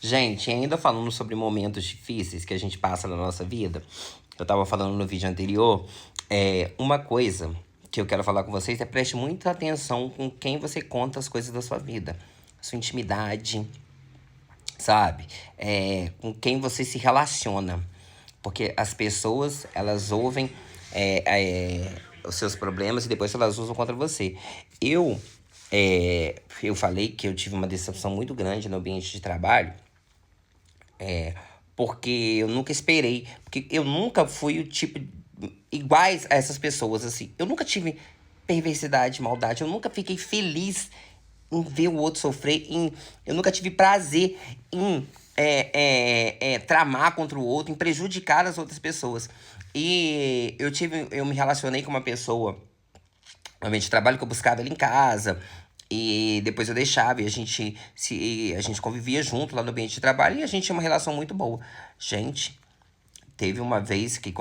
Gente, ainda falando sobre momentos difíceis que a gente passa na nossa vida, eu tava falando no vídeo anterior, uma coisa que eu quero falar com vocês é preste muita atenção com quem você conta as coisas da sua vida. Sua intimidade, sabe? Com quem você se relaciona. Porque as pessoas, elas ouvem os seus problemas e depois elas usam contra você. Eu, eu falei que eu tive uma decepção muito grande no ambiente de trabalho, porque eu nunca esperei. Porque eu nunca fui o tipo iguais a essas pessoas, assim. Eu nunca tive perversidade, maldade. Eu nunca fiquei feliz em ver o outro sofrer. Eu nunca tive prazer em tramar contra o outro, em prejudicar as outras pessoas. E eu me relacionei com uma pessoa no ambiente de trabalho que eu buscava ele em casa. E depois eu deixava e a gente convivia junto lá no ambiente de trabalho e a gente tinha uma relação muito boa. Gente, teve uma vez que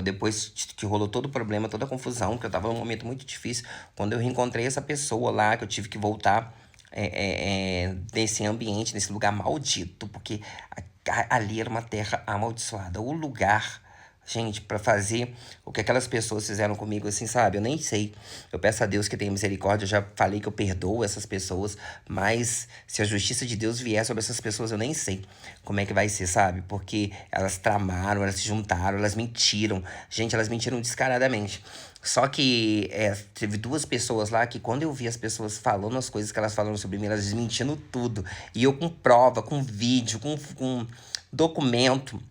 depois que rolou todo o problema, toda a confusão, que eu tava num momento muito difícil, quando eu reencontrei essa pessoa lá, que eu tive que voltar nesse ambiente, nesse lugar maldito, porque ali era uma terra amaldiçoada. O lugar, gente, pra fazer o que aquelas pessoas fizeram comigo, assim, sabe? Eu nem sei. Eu peço a Deus que tenha misericórdia. Eu já falei que eu perdoo essas pessoas, mas se a justiça de Deus vier sobre essas pessoas, eu nem sei como é que vai ser, sabe? Porque elas tramaram, elas se juntaram, elas mentiram. Gente, elas mentiram descaradamente. Só que teve duas pessoas lá que, quando eu vi as pessoas falando as coisas que elas falaram sobre mim, elas desmentindo tudo. E eu com prova, com vídeo, com documento,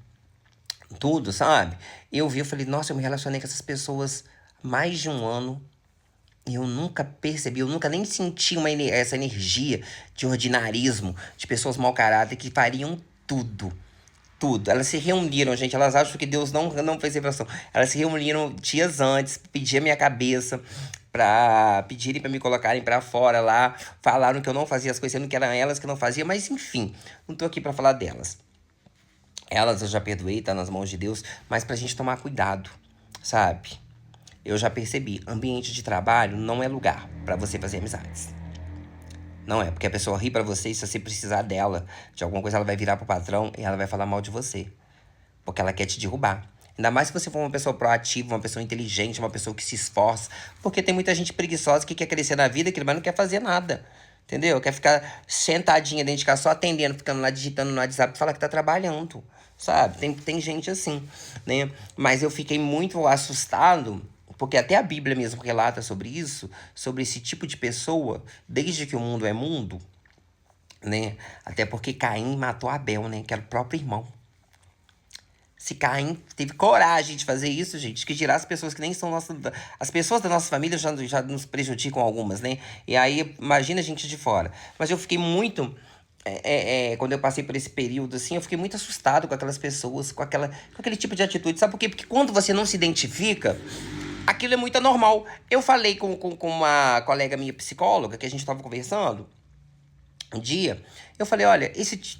tudo, sabe? Eu vi, eu falei, nossa, eu me relacionei com essas pessoas há mais de um ano. E eu nunca percebi, eu nunca nem senti essa energia de ordinarismo, de pessoas mau caráter que fariam tudo. Tudo. Elas se reuniram, gente. Elas acham que Deus não fez separação. Elas se reuniram dias antes, pediam minha cabeça pra pedirem pra me colocarem pra fora lá. Falaram que eu não fazia as coisas, sendo que eram elas que não faziam. Mas enfim, não tô aqui pra falar delas. Elas eu já perdoei, tá nas mãos de Deus. Mas pra gente tomar cuidado, sabe? Eu já percebi, ambiente de trabalho não é lugar pra você fazer amizades. Não é, porque a pessoa ri pra você e se você precisar dela, de alguma coisa, ela vai virar pro patrão e ela vai falar mal de você. Porque ela quer te derrubar. Ainda mais se você for uma pessoa proativa, uma pessoa inteligente, uma pessoa que se esforça. Porque tem muita gente preguiçosa que quer crescer na vida, mas não quer fazer nada. Entendeu? Quer ficar sentadinha dentro de casa, só atendendo, ficando lá digitando no WhatsApp e falar que tá trabalhando. Sabe? Tem gente assim, né? Mas eu fiquei muito assustado, porque até a Bíblia mesmo relata sobre isso, sobre esse tipo de pessoa, desde que o mundo é mundo, né? Até porque Caim matou Abel, né? Que era o próprio irmão. Se Caim teve coragem de fazer isso, gente, que dirá as pessoas que nem são nossas. As pessoas da nossa família já nos prejudicam algumas, né? E aí, imagina a gente de fora. Mas eu fiquei muito. Quando eu passei por esse período, assim, eu fiquei muito assustado com aquelas pessoas, com aquele tipo de atitude. Sabe por quê? Porque quando você não se identifica, aquilo é muito anormal. Eu falei com uma colega minha psicóloga, que a gente tava conversando um dia, eu falei, olha,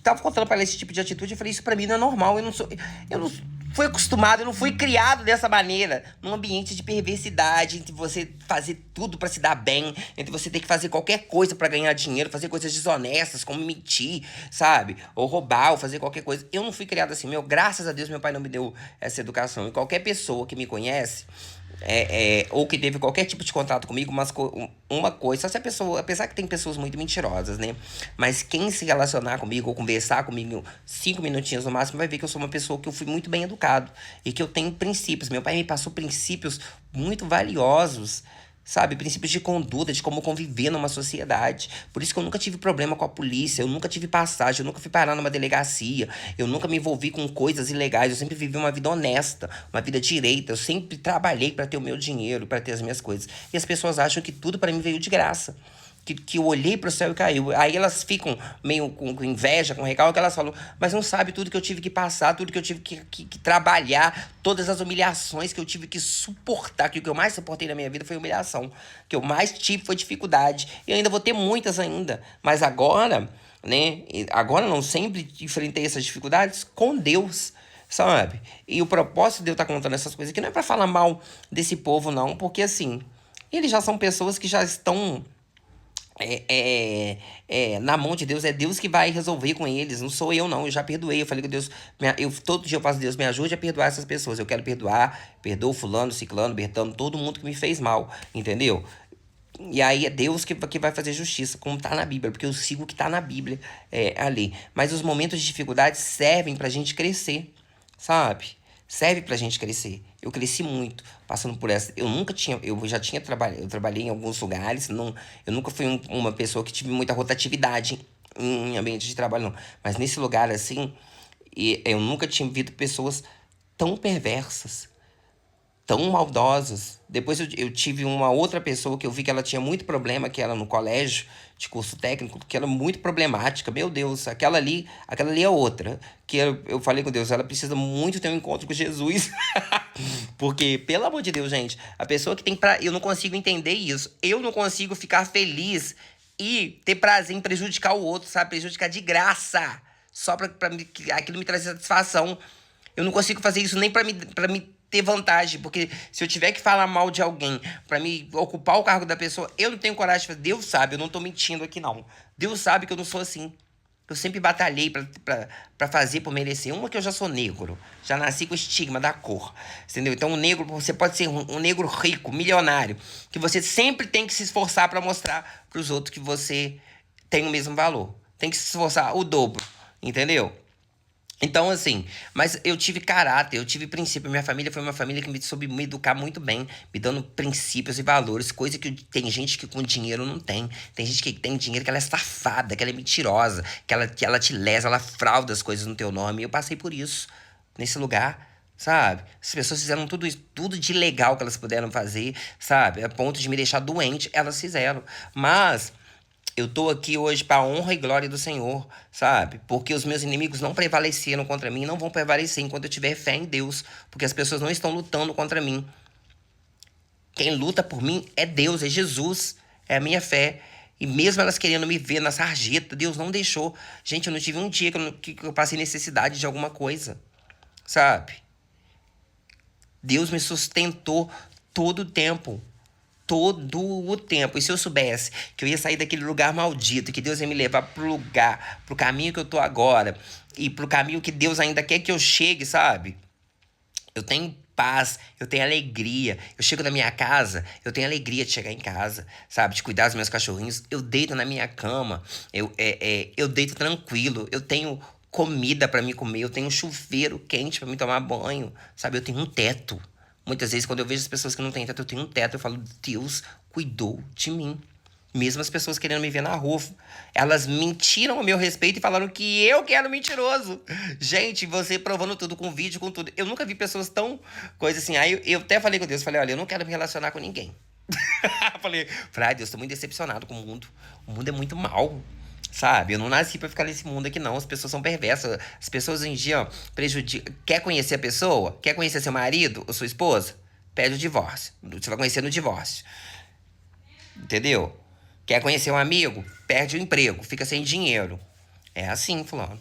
tava contando pra ela esse tipo de atitude, eu falei, isso pra mim não é normal, eu não fui acostumado, eu não fui criado dessa maneira, num ambiente de perversidade, entre você fazer tudo pra se dar bem, entre você ter que fazer qualquer coisa pra ganhar dinheiro, fazer coisas desonestas, como mentir, sabe? Ou roubar, ou fazer qualquer coisa. Eu não fui criado assim, graças a Deus meu pai não me deu essa educação. E qualquer pessoa que me conhece, ou que teve qualquer tipo de contato comigo, uma coisa, só se a pessoa, apesar que tem pessoas muito mentirosas, né? Mas quem se relacionar comigo ou conversar comigo 5 minutinhos no máximo vai ver que eu sou uma pessoa que eu fui muito bem educado e que eu tenho princípios. Meu pai me passou princípios muito valiosos. Sabe, princípios de conduta, de como conviver numa sociedade. Por isso que eu nunca tive problema com a polícia, eu nunca tive passagem, eu nunca fui parar numa delegacia, eu nunca me envolvi com coisas ilegais, eu sempre vivi uma vida honesta, uma vida direita, eu sempre trabalhei pra ter o meu dinheiro, pra ter as minhas coisas. E as pessoas acham que tudo pra mim veio de graça. Que eu olhei pro céu e caiu. Aí elas ficam meio com inveja, com recalque, que elas falam, mas não sabe tudo que eu tive que passar, tudo que eu tive que trabalhar, todas as humilhações que eu tive que suportar, que o que eu mais suportei na minha vida foi humilhação. O que eu mais tive foi dificuldade. E eu ainda vou ter muitas ainda. Mas agora, né? Agora não sempre enfrentei essas dificuldades com Deus. Sabe? E o propósito de eu estar contando essas coisas aqui não é pra falar mal desse povo, não, porque assim, eles já são pessoas que já estão é, é, na mão de Deus, é Deus que vai resolver com eles, não sou eu não, eu já perdoei, eu falei com Deus, todo dia eu faço, Deus me ajude a perdoar essas pessoas, eu quero perdoar, perdoo fulano, ciclano, bertano, todo mundo que me fez mal, entendeu? E aí é Deus que vai fazer justiça, como tá na Bíblia, porque eu sigo o que tá na Bíblia ali. Mas os momentos de dificuldade servem pra gente crescer, sabe? Serve pra gente crescer. Eu cresci muito passando por essa. Eu nunca tinha. Eu já tinha trabalhado. Eu trabalhei em alguns lugares. Não, eu nunca fui uma pessoa que tive muita rotatividade em ambiente de trabalho, não. Mas nesse lugar assim, eu nunca tinha visto pessoas tão perversas, tão maldosas. Depois eu tive uma outra pessoa que eu vi que ela tinha muito problema, que era no colégio de curso técnico, que era muito problemática. Meu Deus, aquela ali é outra. Que eu falei com Deus, ela precisa muito ter um encontro com Jesus. Porque, pelo amor de Deus, gente, a pessoa que tem pra. Eu não consigo entender isso. Eu não consigo ficar feliz e ter prazer em prejudicar o outro, sabe? Prejudicar de graça. Só que aquilo me traz satisfação. Eu não consigo fazer isso nem pra me ter vantagem, porque se eu tiver que falar mal de alguém pra me ocupar o cargo da pessoa, eu não tenho coragem de fazer. Deus sabe, eu não tô mentindo aqui não. Deus sabe que eu não sou assim. Eu sempre batalhei pra fazer, por merecer. Uma que eu já sou negro. Já nasci com o estigma da cor. Entendeu? Então, o negro, você pode ser um negro rico, milionário, que você sempre tem que se esforçar pra mostrar pros outros que você tem o mesmo valor. Tem que se esforçar o dobro. Entendeu? Então, assim, mas eu tive caráter, eu tive princípio. Minha família foi uma família que me soube me educar muito bem, me dando princípios e valores, coisa que tem gente que com dinheiro não tem. Tem gente que tem dinheiro que ela é safada, que ela é mentirosa, que ela te lesa, ela frauda as coisas no teu nome. E eu passei por isso, nesse lugar, sabe? As pessoas fizeram tudo isso, tudo de legal que elas puderam fazer, sabe? A ponto de me deixar doente, elas fizeram. Mas eu tô aqui hoje para honra e glória do Senhor, sabe? Porque os meus inimigos não prevaleceram contra mim, não vão prevalecer enquanto eu tiver fé em Deus, porque as pessoas não estão lutando contra mim. Quem luta por mim é Deus, é Jesus, é a minha fé. E mesmo elas querendo me ver na sarjeta, Deus não deixou. Gente, eu não tive um dia que eu passei necessidade de alguma coisa, sabe? Deus me sustentou todo o tempo. Todo o tempo. E se eu soubesse que eu ia sair daquele lugar maldito, que Deus ia me levar pro lugar, pro caminho que eu tô agora, e pro caminho que Deus ainda quer que eu chegue, sabe? Eu tenho paz, eu tenho alegria. Eu chego na minha casa, eu tenho alegria de chegar em casa, sabe? De cuidar dos meus cachorrinhos. Eu deito na minha cama, eu deito tranquilo. Eu tenho comida pra me comer, eu tenho um chuveiro quente pra me tomar banho, sabe? Eu tenho um teto. Muitas vezes, quando eu vejo as pessoas que não têm teto, eu tenho um teto, eu falo, Deus cuidou de mim. Mesmo as pessoas querendo me ver na rua, elas mentiram a meu respeito e falaram que eu que era o mentiroso. Gente, você provando tudo com vídeo, com tudo. Eu nunca vi pessoas tão coisa assim. Aí eu até falei com Deus, falei, olha, eu não quero me relacionar com ninguém. falei, ai Deus, tô muito decepcionado com o mundo. O mundo é muito mal. Sabe? Eu não nasci pra ficar nesse mundo aqui, não. As pessoas são perversas. As pessoas hoje em dia, ó, prejudicam. Quer conhecer a pessoa? Quer conhecer seu marido ou sua esposa? Pede o divórcio. Você vai conhecer no divórcio. Entendeu? Quer conhecer um amigo? Perde o emprego, fica sem dinheiro. É assim, fulano.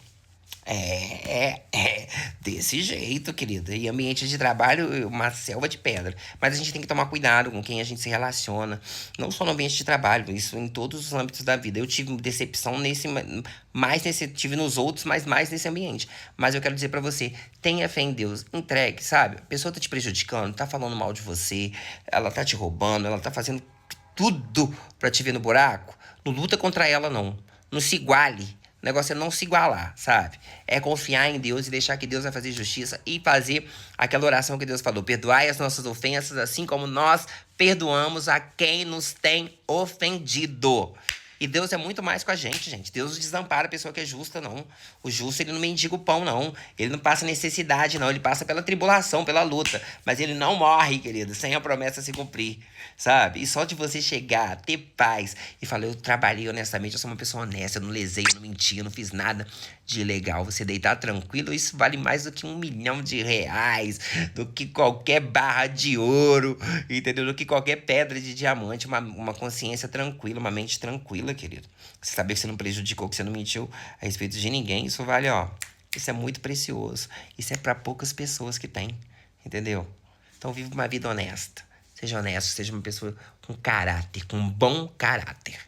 Desse jeito, querida. E ambiente de trabalho, uma selva de pedra. Mas a gente tem que tomar cuidado com quem a gente se relaciona. Não só no ambiente de trabalho, isso em todos os âmbitos da vida. Eu tive decepção mais nesse, tive nos outros, mas mais nesse ambiente. Mas eu quero dizer pra você, tenha fé em Deus, entregue, sabe? A pessoa tá te prejudicando, tá falando mal de você, ela tá te roubando, ela tá fazendo tudo pra te ver no buraco. Não luta contra ela, não. Não se iguale. O negócio é não se igualar, sabe? É confiar em Deus e deixar que Deus vai fazer justiça e fazer aquela oração que Deus falou. Perdoai as nossas ofensas, assim como nós perdoamos a quem nos tem ofendido. E Deus é muito mais com a gente, gente. Deus não desampara a pessoa que é justa, não. O justo, ele não mendiga o pão, não. Ele não passa necessidade, não. Ele passa pela tribulação, pela luta. Mas ele não morre, querido, sem a promessa se cumprir, sabe? E só de você chegar, ter paz e falar, eu trabalhei honestamente, eu sou uma pessoa honesta, eu não lesei, eu não menti, eu não fiz nada de ilegal. Você deitar tranquilo, isso vale mais do que R$ 1 milhão, do que qualquer barra de ouro, entendeu? Do que qualquer pedra de diamante, uma consciência tranquila, uma mente tranquila, querido. Você saber que você não prejudicou, que você não mentiu a respeito de ninguém, isso vale, ó. Isso é muito precioso. Isso é para poucas pessoas que tem, entendeu? Então viva uma vida honesta. Seja honesto, seja uma pessoa com caráter, com um bom caráter.